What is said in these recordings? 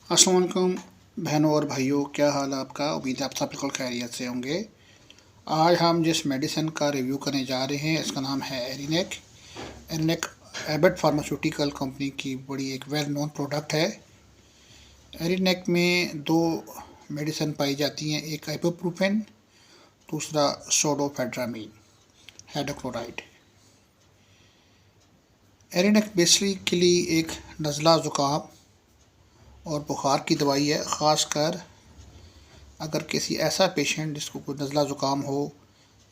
अस्सलाम वालेकुम बहनों और भाइयों, क्या हाल है आपका। उम्मीद है आप सब बिल्कुल खैरियत से होंगे। आज हम जिस मेडिसिन का रिव्यू करने जा रहे हैं इसका नाम है एरिनेक। एरिनेक एबट फार्मास्यूटिकल कंपनी की बड़ी एक वेल नोन प्रोडक्ट है। एरिनेक में दो मेडिसिन पाई जाती हैं, एक आइबुप्रोफेन, दूसरा सोडोफेड्रामीन हाइड्रोक्लोराइड। एरिनेक बेसिकली एक नज़ला ज़ुकाम और बुखार की दवाई है। ख़ासकर अगर किसी ऐसा पेशेंट जिसको कोई नज़ला ज़ुकाम हो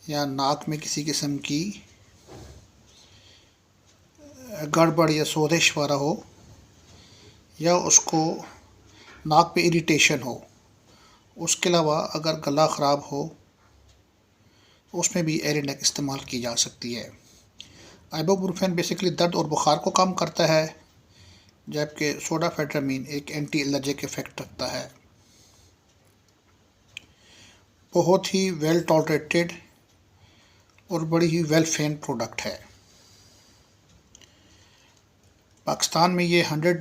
या नाक में किसी किस्म की गड़बड़ या सोजिश वगैरह हो, या उसको नाक पे इरिटेशन हो, उसके अलावा अगर गला ख़राब हो उसमें भी एरिनेक इस्तेमाल की जा सकती है। आइबुप्रोफेन बेसिकली दर्द और बुखार को कम करता है, जबकि सोडोफेड्रामीन एक एंटी एलर्जिक इफ़ेक्ट रखता है। बहुत ही वेल टॉलरेटेड और बड़ी ही वेल फेन प्रोडक्ट है। पाकिस्तान में ये 100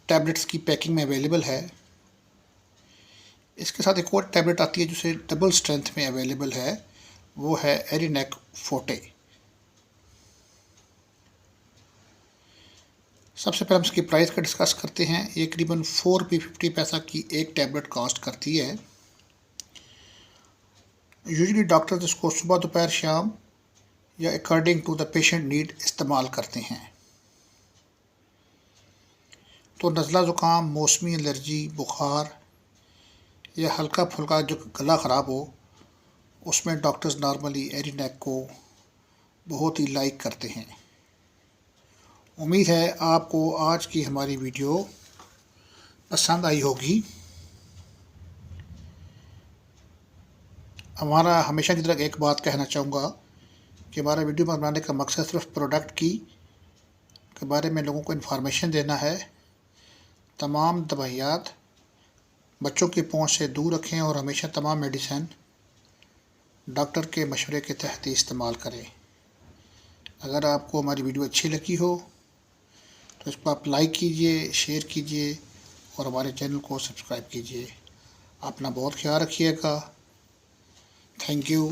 टैबलेट्स की पैकिंग में अवेलेबल है। इसके साथ एक और टैबलेट आती है जिसे डबल स्ट्रेंथ में अवेलेबल है, वो है एरिनेक फोर्टे। सबसे पहले हम इसकी प्राइस का डिस्कस करते हैं। ये करीबन 4 रुपये 50 पैसा की एक टैबलेट कॉस्ट करती है। यूजुअली डॉक्टर्स इसको सुबह दोपहर शाम या according to the patient need इस्तेमाल करते हैं। तो नज़ला ज़ुकाम, मौसमी एलर्जी, बुखार या हल्का फुल्का जो गला ख़राब हो, उसमें डॉक्टर्स नॉर्मली एरिनेक को बहुत ही लाइक करते हैं। उम्मीद है आपको आज की हमारी वीडियो पसंद आई होगी। हमारा हमेशा की तरह एक बात कहना चाहूँगा कि हमारा वीडियो बनाने का मकसद सिर्फ प्रोडक्ट के बारे में लोगों को इन्फॉर्मेशन देना है। तमाम दवाइयात बच्चों की पहुंच से दूर रखें और हमेशा तमाम मेडिसिन डॉक्टर के मशवरे के तहत ही इस्तेमाल करें। अगर आपको हमारी वीडियो अच्छी लगी हो तो इसको आप लाइक कीजिए, शेयर कीजिए और हमारे चैनल को सब्सक्राइब कीजिए। अपना बहुत ख्याल रखिएगा। Thank you.